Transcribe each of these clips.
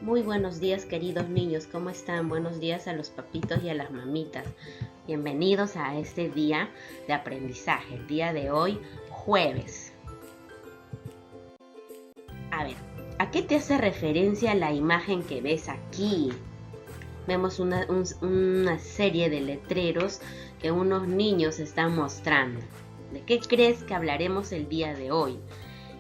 Muy buenos días, queridos niños, ¿cómo están? Buenos días a los papitos y a las mamitas. Bienvenidos a este día de aprendizaje, el día de hoy, jueves. A ver, ¿a qué te hace referencia la imagen que ves aquí? Vemos una serie de letreros que unos niños están mostrando. ¿De qué crees que hablaremos el día de hoy?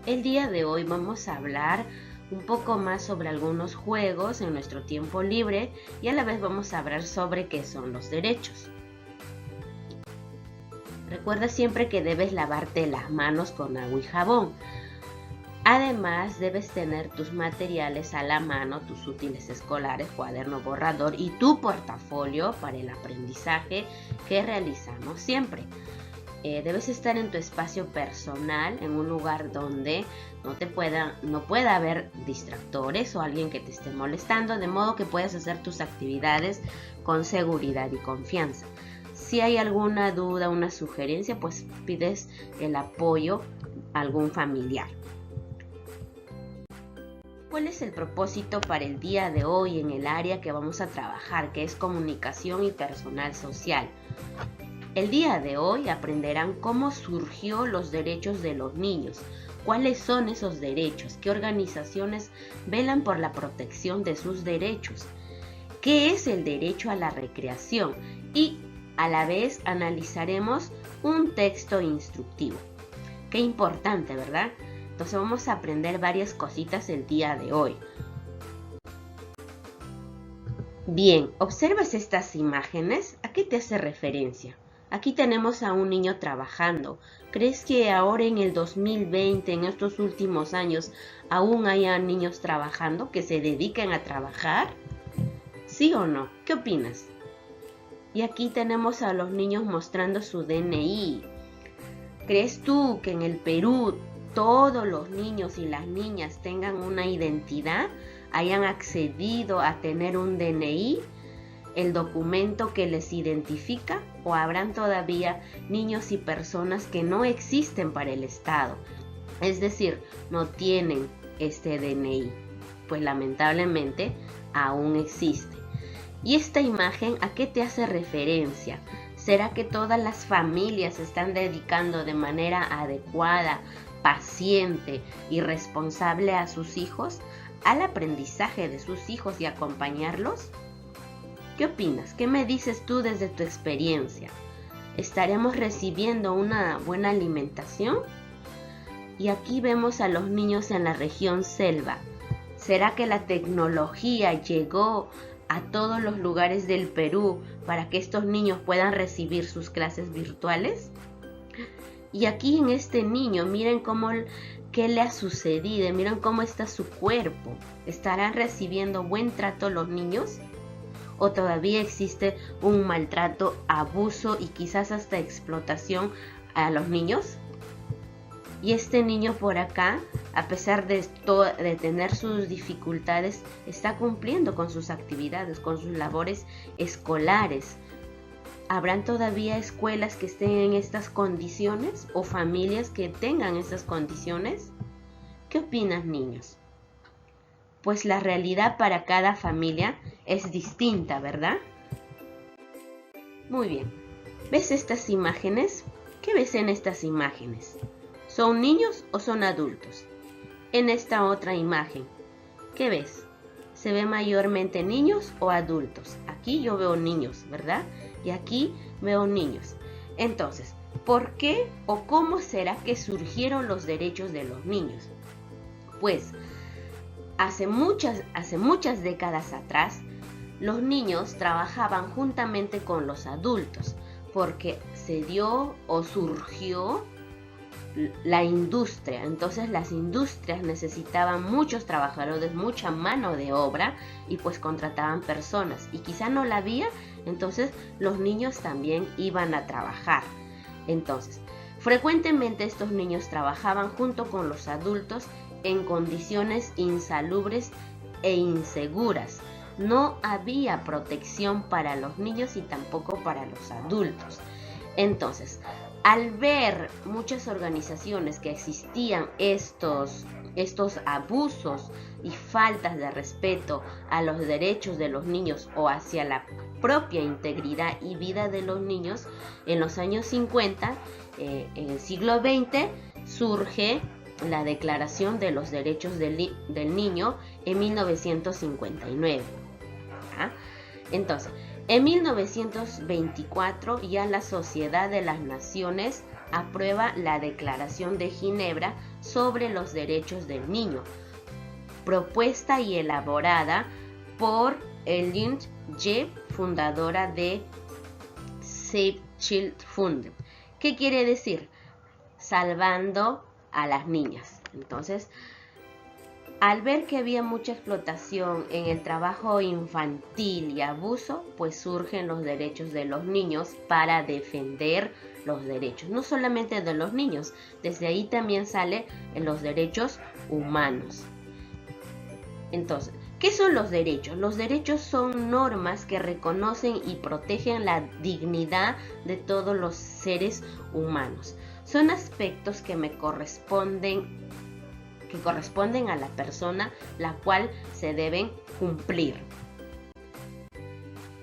El día de hoy vamos a hablar un poco más sobre algunos juegos en nuestro tiempo libre y a la vez vamos a hablar sobre qué son los derechos. Recuerda siempre que debes lavarte las manos con agua y jabón. Además, debes tener tus materiales a la mano, tus útiles escolares, cuaderno, borrador y tu portafolio para el aprendizaje que realizamos siempre. Debes estar en tu espacio personal, en un lugar donde no pueda haber distractores o alguien que te esté molestando, de modo que puedas hacer tus actividades con seguridad y confianza. Si hay alguna duda, una sugerencia, pues pides el apoyo a algún familiar. ¿Cuál es el propósito para el día de hoy en el área que vamos a trabajar, que es comunicación y personal social? El día de hoy aprenderán cómo surgió los derechos de los niños, cuáles son esos derechos, qué organizaciones velan por la protección de sus derechos, qué es el derecho a la recreación y a la vez analizaremos un texto instructivo. Qué importante, ¿verdad? Entonces vamos a aprender varias cositas el día de hoy. Bien, ¿observas estas imágenes? ¿A qué te hace referencia? Aquí tenemos a un niño trabajando. ¿Crees que ahora en el 2020, en estos últimos años, aún haya niños trabajando, que se dediquen a trabajar? ¿Sí o no? ¿Qué opinas? Y aquí tenemos a los niños mostrando su DNI. ¿Crees tú que en el Perú todos los niños y las niñas tengan una identidad, hayan accedido a tener un DNI, el documento que les identifica, o habrán todavía niños y personas que no existen para el Estado? Es decir, no tienen este DNI. Pues lamentablemente aún existe. ¿Y esta imagen a qué te hace referencia? ¿Será que todas las familias se están dedicando de manera adecuada, paciente y responsable a sus hijos, al aprendizaje de sus hijos y acompañarlos? ¿Qué opinas? ¿Qué me dices tú desde tu experiencia? ¿Estaremos recibiendo una buena alimentación? Y aquí vemos a los niños en la región selva. ¿Será que la tecnología llegó a todos los lugares del Perú para que estos niños puedan recibir sus clases virtuales? Y aquí en este niño, miren qué le ha sucedido, miren cómo está su cuerpo. ¿Estarán recibiendo buen trato los niños? ¿O todavía existe un maltrato, abuso y quizás hasta explotación a los niños? Y este niño por acá, a pesar de tener sus dificultades, está cumpliendo con sus actividades, con sus labores escolares. ¿Habrán todavía escuelas que estén en estas condiciones o familias que tengan estas condiciones? ¿Qué opinas, niños? Pues la realidad para cada familia es distinta, ¿verdad? Muy bien. ¿Ves estas imágenes? ¿Qué ves en estas imágenes? ¿Son niños o son adultos? En esta otra imagen, ¿qué ves? ¿Se ve mayormente niños o adultos? Aquí yo veo niños, ¿verdad? Y aquí veo niños. Entonces, ¿por qué o cómo será que surgieron los derechos de los niños? Pues, hace muchas décadas atrás, los niños trabajaban juntamente con los adultos, porque se dio o surgió la industria. Entonces las industrias necesitaban muchos trabajadores, mucha mano de obra, y pues contrataban personas, y quizá no la había, entonces los niños también iban a trabajar. Entonces, frecuentemente estos niños trabajaban junto con los adultos en condiciones insalubres e inseguras. No había protección para los niños y tampoco para los adultos. Entonces, al ver muchas organizaciones que existían estos estos abusos y faltas de respeto a los derechos de los niños o hacia la propia integridad y vida de los niños, en los años 50, en el siglo XX, surge la Declaración de los Derechos del Niño en 1959. ¿Ah? Entonces, en 1924 ya la Sociedad de las Naciones aprueba la Declaración de Ginebra sobre los Derechos del Niño, propuesta y elaborada por Ellen G., fundadora de Save Child Fund. ¿Qué quiere decir? Salvando a las niñas. Entonces, al ver que había mucha explotación en el trabajo infantil y abuso, pues surgen los derechos de los niños para defender los derechos, no solamente de los niños, desde ahí también salen los derechos humanos. Entonces, ¿qué son los derechos? Los derechos son normas que reconocen y protegen la dignidad de todos los seres humanos. Son aspectos que corresponden a la persona, la cual se deben cumplir.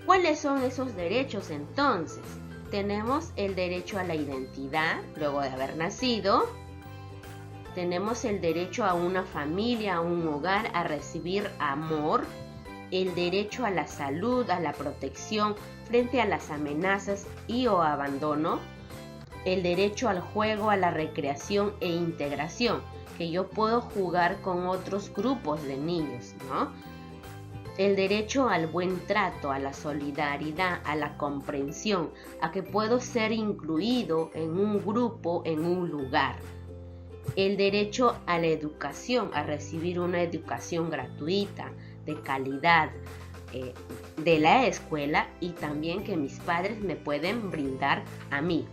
¿Cuáles son esos derechos entonces? Tenemos el derecho a la identidad luego de haber nacido. Tenemos el derecho a una familia, a un hogar, a recibir amor. El derecho a la salud, a la protección frente a las amenazas y o abandono. El derecho al juego, a la recreación e integración, que yo puedo jugar con otros grupos de niños, ¿no? El derecho al buen trato, a la solidaridad, a la comprensión, a que puedo ser incluido en un grupo, en un lugar. El derecho a la educación, a recibir una educación gratuita, de calidad, de la escuela y también que mis padres me pueden brindar a mí.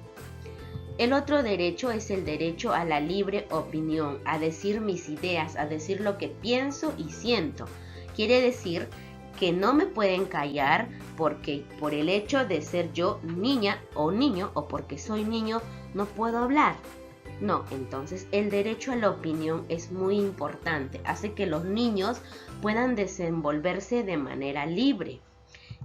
El otro derecho es el derecho a la libre opinión, a decir mis ideas, a decir lo que pienso y siento. Quiere decir que no me pueden callar porque por el hecho de ser yo niña o niño o porque soy niño no puedo hablar. No, entonces el derecho a la opinión es muy importante, hace que los niños puedan desenvolverse de manera libre.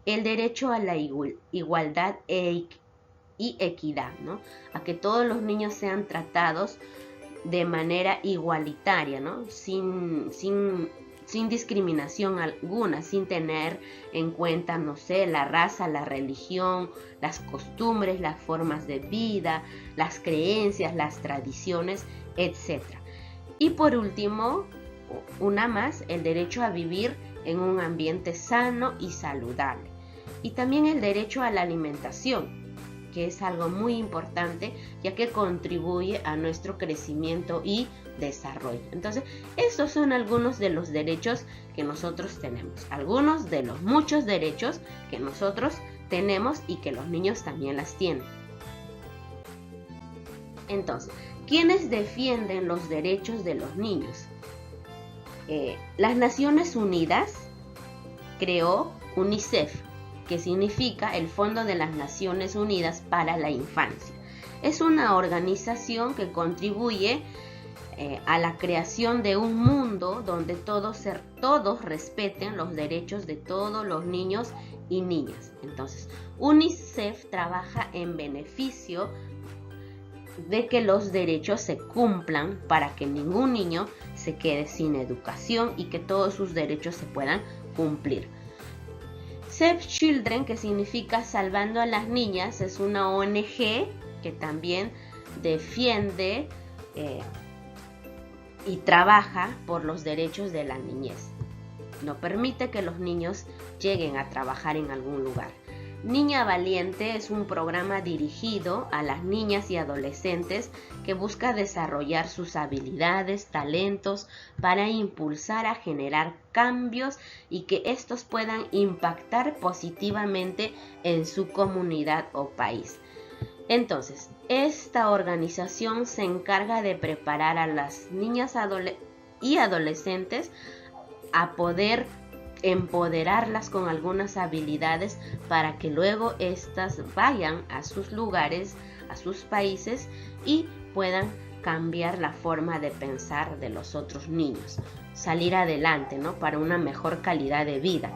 El derecho a la igualdad y equidad, ¿no? A que todos los niños sean tratados de manera igualitaria, ¿no? Sin discriminación alguna, sin tener en cuenta, no sé, la raza, la religión, las costumbres, las formas de vida, las creencias, las tradiciones, etc. Y por último, una más, el derecho a vivir en un ambiente sano y saludable. Y también el derecho a la alimentación, que es algo muy importante ya que contribuye a nuestro crecimiento y desarrollo. Entonces, estos son algunos de los derechos que nosotros tenemos, algunos de los muchos derechos que nosotros tenemos y que los niños también las tienen. Entonces, ¿quiénes defienden los derechos de los niños? Las Naciones Unidas creó UNICEF, que significa el Fondo de las Naciones Unidas para la Infancia. Es una organización que contribuye a la creación de un mundo donde todos respeten los derechos de todos los niños y niñas. Entonces, UNICEF trabaja en beneficio de que los derechos se cumplan para que ningún niño se quede sin educación y que todos sus derechos se puedan cumplir. Save Children, que significa Salvando a las Niñas, es una ONG que también defiende y trabaja por los derechos de la niñez. No permite que los niños lleguen a trabajar en algún lugar. Niña Valiente es un programa dirigido a las niñas y adolescentes que busca desarrollar sus habilidades, talentos para impulsar a generar cambios y que estos puedan impactar positivamente en su comunidad o país. Entonces, esta organización se encarga de preparar a las niñas y adolescentes a poder empoderarlas con algunas habilidades para que luego éstas vayan a sus lugares, a sus países y puedan cambiar la forma de pensar de los otros niños, salir adelante, ¿no? Para una mejor calidad de vida.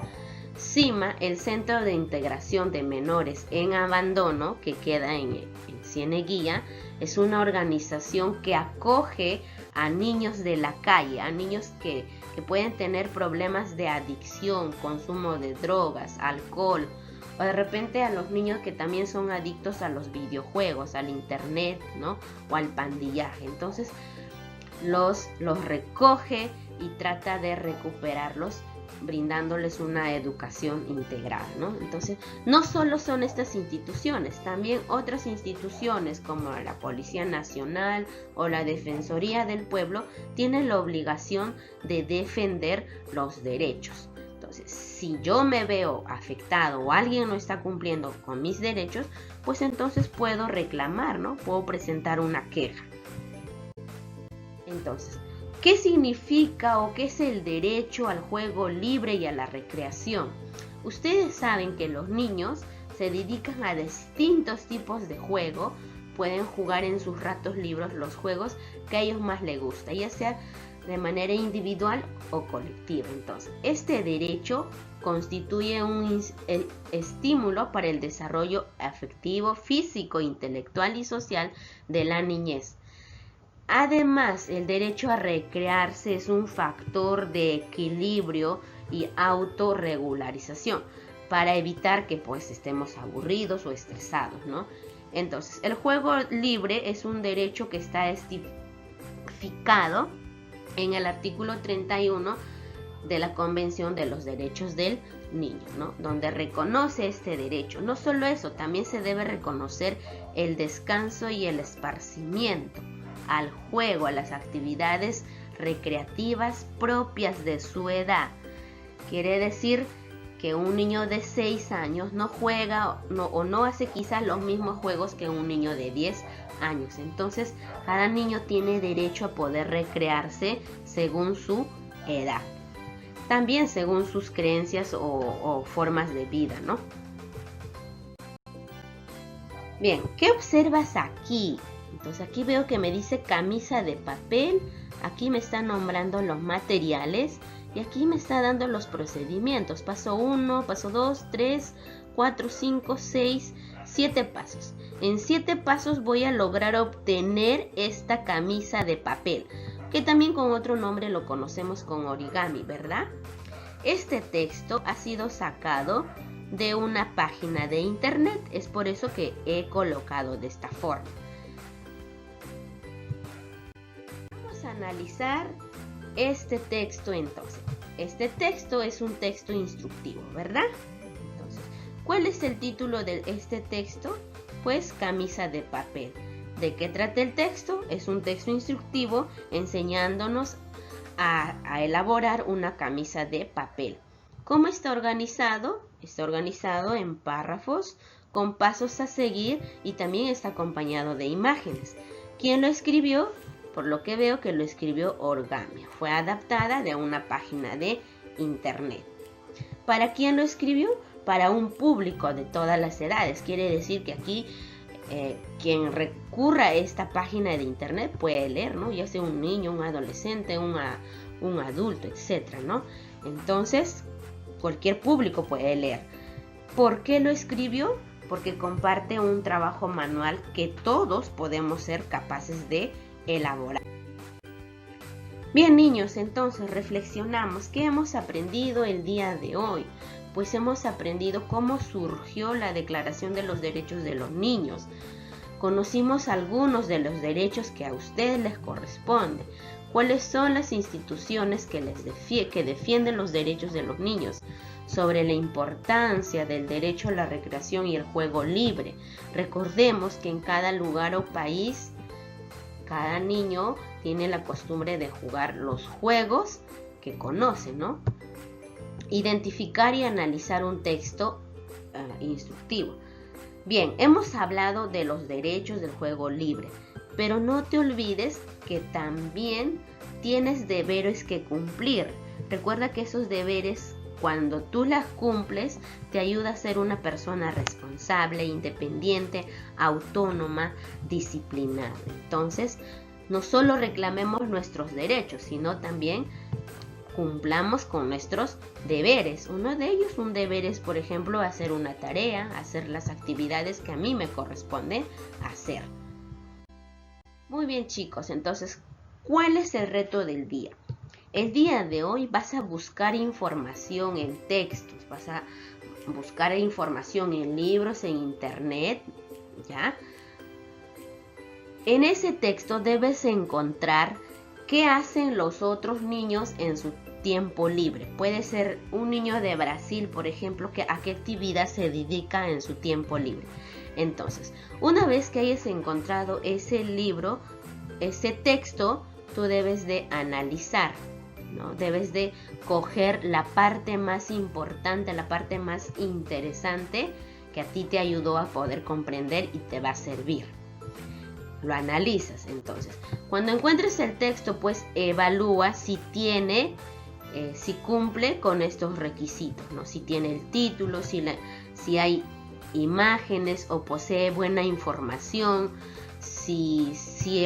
CIMA, el Centro de Integración de Menores en Abandono, que queda en Cieneguilla, es una organización que acoge a niños de la calle, a niños que pueden tener problemas de adicción, consumo de drogas, alcohol, o de repente a los niños que también son adictos a los videojuegos, al internet, ¿no? O al pandillaje. Entonces los recoge y trata de recuperarlos, brindándoles una educación integral, ¿no? Entonces, no solo son estas instituciones, también otras instituciones como la Policía Nacional o la Defensoría del Pueblo tienen la obligación de defender los derechos. Entonces, si yo me veo afectado o alguien no está cumpliendo con mis derechos, pues entonces puedo reclamar, ¿no? Puedo presentar una queja. Entonces, ¿qué significa o qué es el derecho al juego libre y a la recreación? Ustedes saben que los niños se dedican a distintos tipos de juego, pueden jugar en sus ratos libres los juegos que a ellos más les gusta, ya sea de manera individual o colectiva. Entonces, este derecho constituye un estímulo para el desarrollo afectivo, físico, intelectual y social de la niñez. Además, el derecho a recrearse es un factor de equilibrio y autorregularización para evitar que pues estemos aburridos o estresados, ¿no? Entonces, el juego libre es un derecho que está estipificado en el artículo 31 de la Convención de los Derechos del Niño, ¿no? Donde reconoce este derecho. No solo eso, también se debe reconocer el descanso y el esparcimiento, al juego, a las actividades recreativas propias de su edad. Quiere decir que un niño de 6 años no juega o no hace quizás los mismos juegos que un niño de 10 años. Entonces, cada niño tiene derecho a poder recrearse según su edad. También según sus creencias o formas de vida, ¿no? Bien, ¿qué observas aquí? Entonces aquí veo que me dice camisa de papel, aquí me está nombrando los materiales y aquí me está dando los procedimientos. Paso 1, paso 2, 3, 4, 5, 6, 7 pasos. En 7 pasos voy a lograr obtener esta camisa de papel, que también con otro nombre lo conocemos con origami, ¿verdad? Este texto ha sido sacado de una página de internet, es por eso que he colocado de esta forma. Vamos a analizar este texto entonces. Este texto es un texto instructivo, ¿verdad? Entonces, ¿cuál es el título de este texto? Pues camisa de papel. ¿De qué trata el texto? Es un texto instructivo enseñándonos a elaborar una camisa de papel. ¿Cómo está organizado? Está organizado en párrafos con pasos a seguir y también está acompañado de imágenes. ¿Quién lo escribió? Por lo que veo que lo escribió Origami. Fue adaptada de una página de internet. ¿Para quién lo escribió? Para un público de todas las edades. Quiere decir que aquí quien recurra a esta página de internet puede leer, ¿no? Ya sea un niño, un adolescente, un adulto, etcétera, ¿no? Entonces, cualquier público puede leer. ¿Por qué lo escribió? Porque comparte un trabajo manual que todos podemos ser capaces de elaborar. Bien, niños, entonces reflexionamos. ¿Qué hemos aprendido el día de hoy? Pues hemos aprendido cómo surgió la Declaración de los Derechos de los Niños. Conocimos algunos de los derechos que a ustedes les corresponden. ¿Cuáles son las instituciones que defienden los derechos de los niños? Sobre la importancia del derecho a la recreación y el juego libre. Recordemos que en cada lugar o país, cada niño tiene la costumbre de jugar los juegos que conoce, ¿no? Identificar y analizar un texto instructivo. Bien, hemos hablado de los derechos del juego libre, pero no te olvides que también tienes deberes que cumplir. Recuerda que esos deberes, cuando tú las cumples, te ayuda a ser una persona responsable, independiente, autónoma, disciplinada. Entonces, no solo reclamemos nuestros derechos, sino también cumplamos con nuestros deberes. Uno de ellos, un deber es, por ejemplo, hacer una tarea, hacer las actividades que a mí me corresponde hacer. Muy bien, chicos, entonces, ¿cuál es el reto del día? El día de hoy vas a buscar información en textos, vas a buscar información en libros, en internet, ¿ya? En ese texto debes encontrar qué hacen los otros niños en su tiempo libre. Puede ser un niño de Brasil, por ejemplo, a qué actividad se dedica en su tiempo libre. Entonces, una vez que hayas encontrado ese libro, ese texto, tú debes de analizar, ¿no? Debes de coger la parte más importante, la parte más interesante que a ti te ayudó a poder comprender y te va a servir. Lo analizas entonces. Cuando encuentres el texto, pues evalúa si si cumple con estos requisitos, ¿no? Si tiene el título, si hay imágenes o posee buena información, si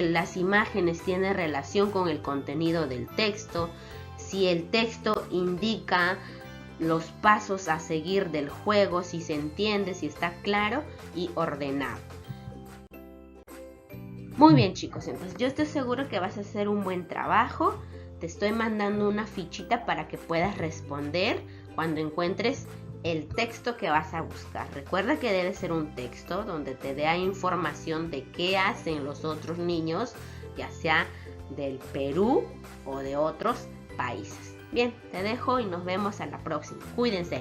las imágenes tienen relación con el contenido del texto, si el texto indica los pasos a seguir del juego, si se entiende, si está claro y ordenado. Muy bien, chicos, entonces yo estoy seguro que vas a hacer un buen trabajo. Te estoy mandando una fichita para que puedas responder cuando encuentres el texto que vas a buscar. Recuerda que debe ser un texto donde te dé información de qué hacen los otros niños, ya sea del Perú o de otros países. Bien, te dejo y nos vemos a la próxima. Cuídense.